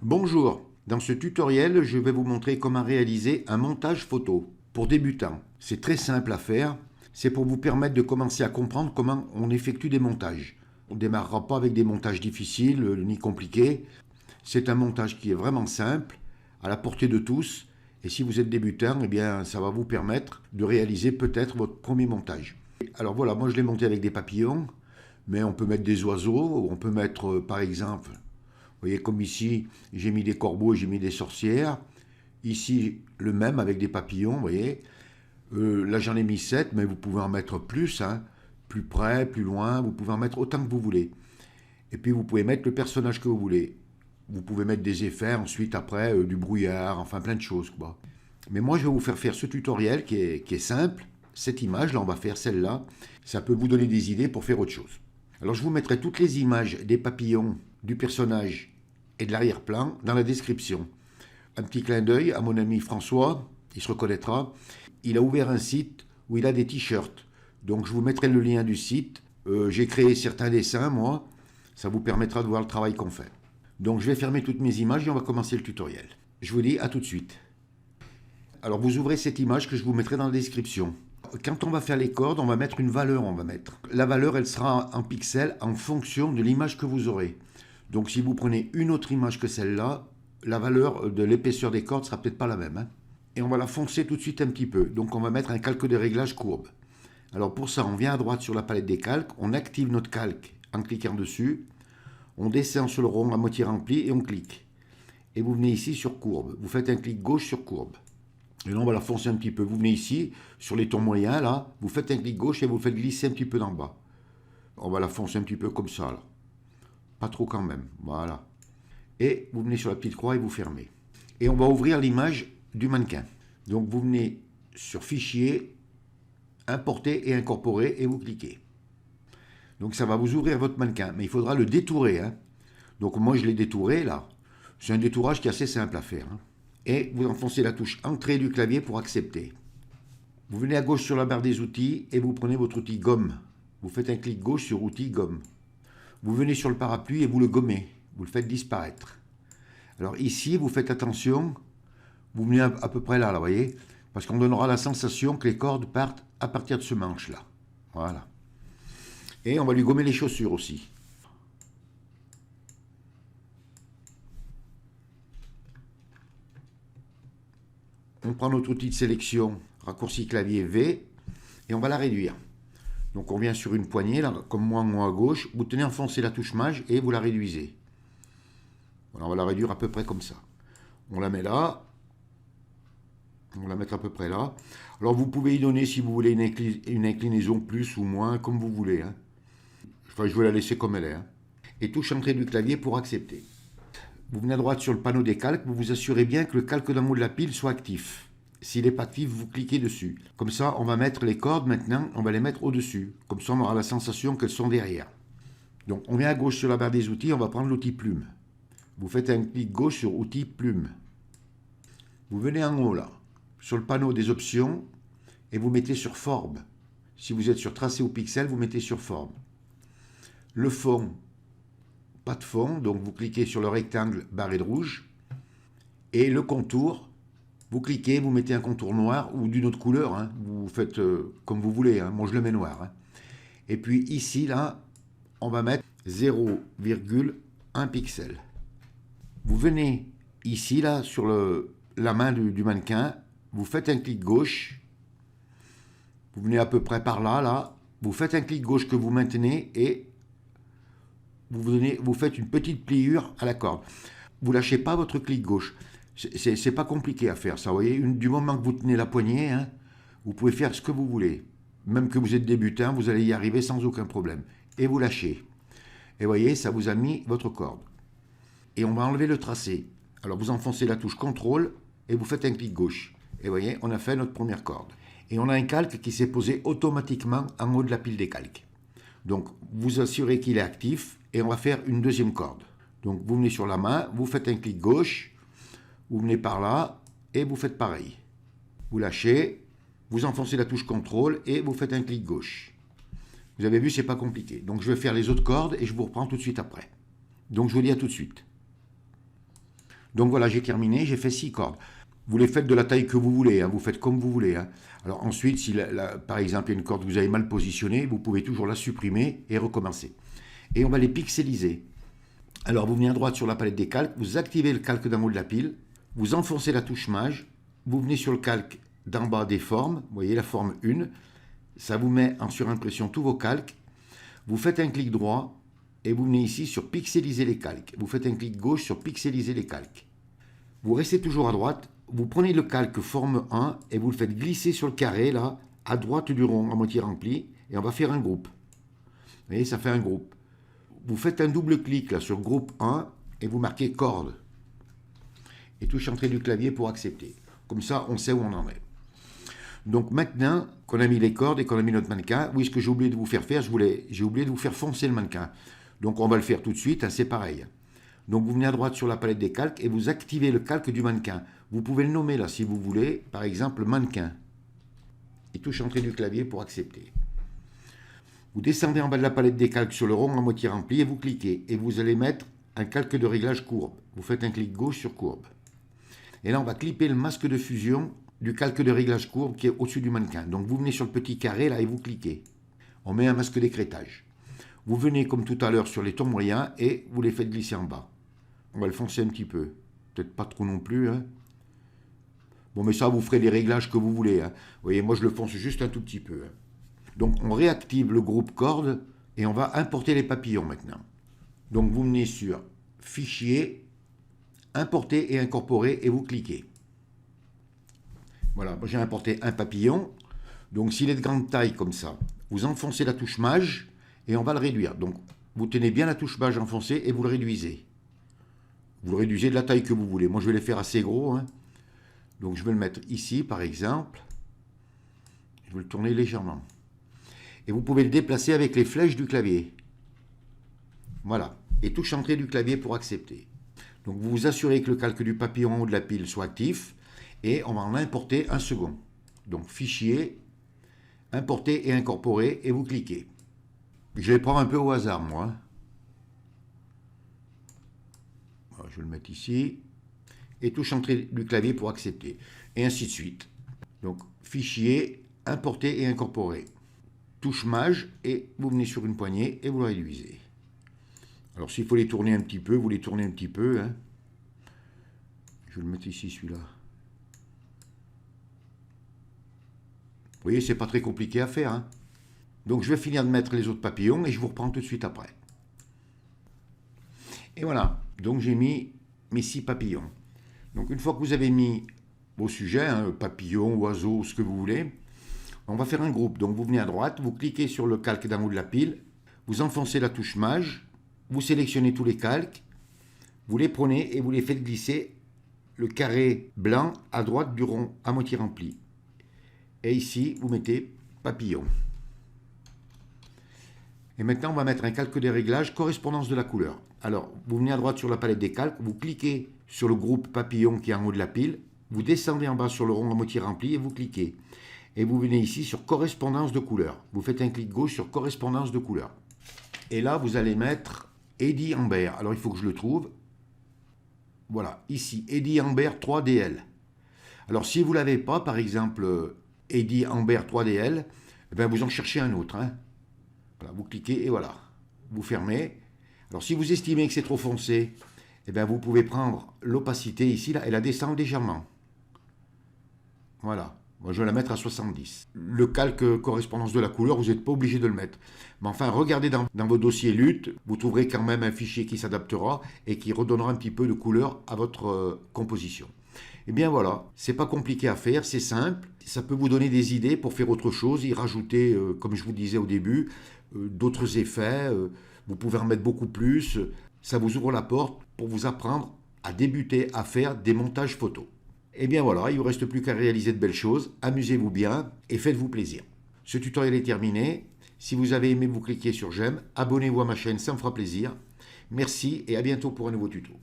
Bonjour, dans ce tutoriel, je vais vous montrer comment réaliser un montage photo pour débutants. C'est très simple à faire, c'est pour vous permettre de commencer à comprendre comment on effectue des montages. On ne démarrera pas avec des montages difficiles ni compliqués. C'est un montage qui est vraiment simple, à la portée de tous. Et si vous êtes débutant, eh bien, ça va vous permettre de réaliser peut-être votre premier montage. Alors voilà, moi je l'ai monté avec des papillons, mais on peut mettre des oiseaux, on peut mettre par exemple... Vous voyez, comme ici, j'ai mis des corbeaux, j'ai mis des sorcières. Ici, le même avec des papillons, vous voyez. Là, j'en ai mis 7, mais vous pouvez en mettre plus, hein. Plus près, plus loin, vous pouvez en mettre autant que vous voulez. Et puis, vous pouvez mettre le personnage que vous voulez. Vous pouvez mettre des effets, ensuite, après, du brouillard, enfin, plein de choses, quoi. Mais moi, je vais vous faire ce tutoriel qui est simple. Cette image, là, on va faire celle-là. Ça peut vous donner des idées pour faire autre chose. Alors, je vous mettrai toutes les images des papillons, du personnage et de l'arrière-plan dans la description. Un petit clin d'œil à mon ami François, il se reconnaîtra. Il a ouvert un site où il a des t-shirts. Donc je vous mettrai le lien du site. J'ai créé certains dessins, moi. Ça vous permettra de voir le travail qu'on fait. Donc je vais fermer toutes mes images et on va commencer le tutoriel. Je vous dis à tout de suite. Alors vous ouvrez cette image que je vous mettrai dans la description. Quand on va faire les cordes, on va mettre une valeur, La valeur, elle sera en pixels en fonction de l'image que vous aurez. Donc si vous prenez une autre image que celle-là, la valeur de l'épaisseur des cordes sera peut-être pas la même. Et on va la foncer tout de suite un petit peu. Donc on va mettre un calque de réglage courbe. Alors pour ça, on vient à droite sur la palette des calques, on active notre calque en cliquant dessus, on descend sur le rond à moitié rempli et on clique. Et vous venez ici sur courbe. Vous faites un clic gauche sur courbe. Et là on va la foncer un petit peu. Vous venez ici, sur les tons moyens, là, vous faites un clic gauche et vous faites glisser un petit peu d'en bas. On va la foncer un petit peu comme ça, là. Pas trop quand même, voilà. Et vous venez sur la petite croix et vous fermez. Et on va ouvrir l'image du mannequin. Donc vous venez sur Fichier, Importer et Incorporer et vous cliquez. Donc ça va vous ouvrir votre mannequin, mais il faudra le détourer. Donc moi je l'ai détouré là. C'est un détourage qui est assez simple à faire. Et vous enfoncez la touche Entrée du clavier pour accepter. Vous venez à gauche sur la barre des outils et vous prenez votre outil gomme. Vous faites un clic gauche sur outil gomme. Vous venez sur le parapluie et vous le gommez. Vous le faites disparaître. Alors ici, vous faites attention. Vous venez à peu près là, vous voyez. Parce qu'on donnera la sensation que les cordes partent à partir de ce manche-là. Voilà. Et on va lui gommer les chaussures aussi. On prend notre outil de sélection, raccourci clavier V, et on va la réduire. Donc on vient sur une poignée, là, comme moi à gauche, vous tenez enfoncé la touche Maj et vous la réduisez. Voilà, on va la réduire à peu près comme ça. On la met là, on va la mettre à peu près là. Alors vous pouvez y donner si vous voulez une inclinaison plus ou moins, comme vous voulez. Enfin, je vais la laisser comme elle est. Et touche Entrée du clavier pour accepter. Vous venez à droite sur le panneau des calques, vous vous assurez bien que le calque d'en haut de la pile soit actif. S'il n'est pas actif, vous cliquez dessus. Comme ça, on va mettre les cordes maintenant, on va les mettre au-dessus. Comme ça, on aura la sensation qu'elles sont derrière. Donc, on vient à gauche sur la barre des outils, on va prendre l'outil plume. Vous faites un clic gauche sur outil plume. Vous venez en haut là, sur le panneau des options, et vous mettez sur forme. Si vous êtes sur tracé ou pixel, vous mettez sur forme. Le fond, pas de fond, donc vous cliquez sur le rectangle barré de rouge. Et le contour, vous cliquez, vous mettez un contour noir ou d'une autre couleur, vous faites comme vous voulez, moi je le mets noir. Et puis ici, là, on va mettre 0,1 pixel. Vous venez ici, là, sur la main du mannequin, vous faites un clic gauche, vous venez à peu près par là, là, vous faites un clic gauche que vous maintenez et vous faites une petite pliure à la corde. Vous ne lâchez pas votre clic gauche. C'est pas compliqué à faire ça, vous voyez. Du moment que vous tenez la poignée, vous pouvez faire ce que vous voulez. Même que vous êtes débutant, vous allez y arriver sans aucun problème. Et vous lâchez. Et vous voyez, ça vous a mis votre corde. Et on va enlever le tracé. Alors vous enfoncez la touche CTRL et vous faites un clic gauche. Et vous voyez, on a fait notre première corde. Et on a un calque qui s'est posé automatiquement en haut de la pile des calques. Donc vous assurez qu'il est actif et on va faire une deuxième corde. Donc vous venez sur la main, vous faites un clic gauche. Vous venez par là et vous faites pareil. Vous lâchez, vous enfoncez la touche CTRL et vous faites un clic gauche. Vous avez vu, c'est pas compliqué. Donc je vais faire les autres cordes et je vous reprends tout de suite après. Donc je vous dis à tout de suite. Donc voilà, j'ai terminé, j'ai fait 6 cordes. Vous les faites de la taille que vous voulez, hein, vous faites comme vous voulez. Hein. Alors ensuite, si par exemple il y a une corde que vous avez mal positionnée, vous pouvez toujours la supprimer et recommencer. Et on va les pixeliser. Alors vous venez à droite sur la palette des calques, vous activez le calque d'en haut de la pile, vous enfoncez la touche mage, vous venez sur le calque d'en bas des formes, vous voyez la forme 1, ça vous met en surimpression tous vos calques, vous faites un clic droit et vous venez ici sur pixeliser les calques, vous faites un clic gauche sur pixeliser les calques. Vous restez toujours à droite, vous prenez le calque forme 1 et vous le faites glisser sur le carré là, à droite du rond à moitié rempli, et on va faire un groupe. Vous voyez, ça fait un groupe. Vous faites un double clic là sur groupe 1 et vous marquez corde. Et touche entrée du clavier pour accepter. Comme ça, on sait où on en est. Donc maintenant qu'on a mis les cordes et qu'on a mis notre mannequin, oui, ce que j'ai oublié de vous faire faire, j'ai oublié de vous faire foncer le mannequin. Donc on va le faire tout de suite, hein, c'est pareil. Donc vous venez à droite sur la palette des calques et vous activez le calque du mannequin. Vous pouvez le nommer là si vous voulez, par exemple mannequin. Et touche entrée du clavier pour accepter. Vous descendez en bas de la palette des calques sur le rond à moitié rempli et vous cliquez. Et vous allez mettre un calque de réglage courbe. Vous faites un clic gauche sur courbe. Et là, on va clipper le masque de fusion du calque de réglage courbe qui est au-dessus du mannequin. Donc vous venez sur le petit carré là et vous cliquez. On met un masque d'écrêtage. Vous venez comme tout à l'heure sur les tons moyens et vous les faites glisser en bas. On va le foncer un petit peu. Peut-être pas trop non plus. Hein. Bon, mais ça, vous ferez les réglages que vous voulez. Hein. Vous voyez, moi, je le fonce juste un tout petit peu. Hein. Donc, on réactive le groupe cordes et on va importer les papillons maintenant. Donc, vous venez sur Fichier, Importer et Incorporer et vous cliquez. Voilà, j'ai importé un papillon. Donc, s'il est de grande taille comme ça, vous enfoncez la touche mage et on va le réduire. Donc, vous tenez bien la touche mage enfoncée et vous le réduisez. Vous le réduisez de la taille que vous voulez. Moi, je vais les faire assez gros. Hein. Donc, je vais le mettre ici, par exemple. Je vais le tourner légèrement. Et vous pouvez le déplacer avec les flèches du clavier. Voilà. Et touche entrée du clavier pour accepter. Donc vous vous assurez que le calque du papillon en haut de la pile soit actif. Et on va en importer un second. Donc Fichier, Importer et Incorporer. Et vous cliquez. Je vais prendre un peu au hasard, moi. Voilà, je vais le mettre ici. Et touche entrée du clavier pour accepter. Et ainsi de suite. Donc Fichier, Importer et Incorporer. Touche mage et vous venez sur une poignée et vous le réduisez. Alors s'il faut les tourner un petit peu, vous les tournez un petit peu. Hein. Je vais le mettre ici, celui-là. Vous voyez, c'est pas très compliqué à faire. Hein. Donc je vais finir de mettre les autres papillons et je vous reprends tout de suite après. Et voilà, donc j'ai mis mes 6 papillons. Donc une fois que vous avez mis vos sujets, hein, papillons, oiseaux, ce que vous voulez, on va faire un groupe. Donc vous venez à droite, vous cliquez sur le calque d'en haut de la pile, vous enfoncez la touche mage, vous sélectionnez tous les calques, vous les prenez et vous les faites glisser le carré blanc à droite du rond à moitié rempli. Et ici, vous mettez papillon. Et maintenant, on va mettre un calque des réglages, correspondance de la couleur. Alors, vous venez à droite sur la palette des calques, vous cliquez sur le groupe papillon qui est en haut de la pile, vous descendez en bas sur le rond à moitié rempli et vous cliquez. Et vous venez ici sur correspondance de couleur. Vous faites un clic gauche sur correspondance de couleur. Et là, vous allez mettre Eddie Amber. Alors, il faut que je le trouve. Voilà, ici, Eddie Amber 3DL. Alors, si vous ne l'avez pas, par exemple, Eddie Amber 3DL, eh bien, vous en cherchez un autre. Hein. Voilà, vous cliquez et voilà. Vous fermez. Alors, si vous estimez que c'est trop foncé, eh bien, vous pouvez prendre l'opacité ici là, et la descendre légèrement. Voilà. Moi, je vais la mettre à 70. Le calque correspondance de la couleur, vous n'êtes pas obligé de le mettre. Mais enfin, regardez dans vos dossiers lutte, vous trouverez quand même un fichier qui s'adaptera et qui redonnera un petit peu de couleur à votre composition. Et bien voilà, c'est pas compliqué à faire, c'est simple. Ça peut vous donner des idées pour faire autre chose, y rajouter, comme je vous disais au début, d'autres effets. Vous pouvez en mettre beaucoup plus. Ça vous ouvre la porte pour vous apprendre à débuter à faire des montages photos. Et bien voilà, il ne vous reste plus qu'à réaliser de belles choses, amusez-vous bien et faites-vous plaisir. Ce tutoriel est terminé. Si vous avez aimé, vous cliquez sur j'aime, abonnez-vous à ma chaîne, ça me fera plaisir. Merci et à bientôt pour un nouveau tuto.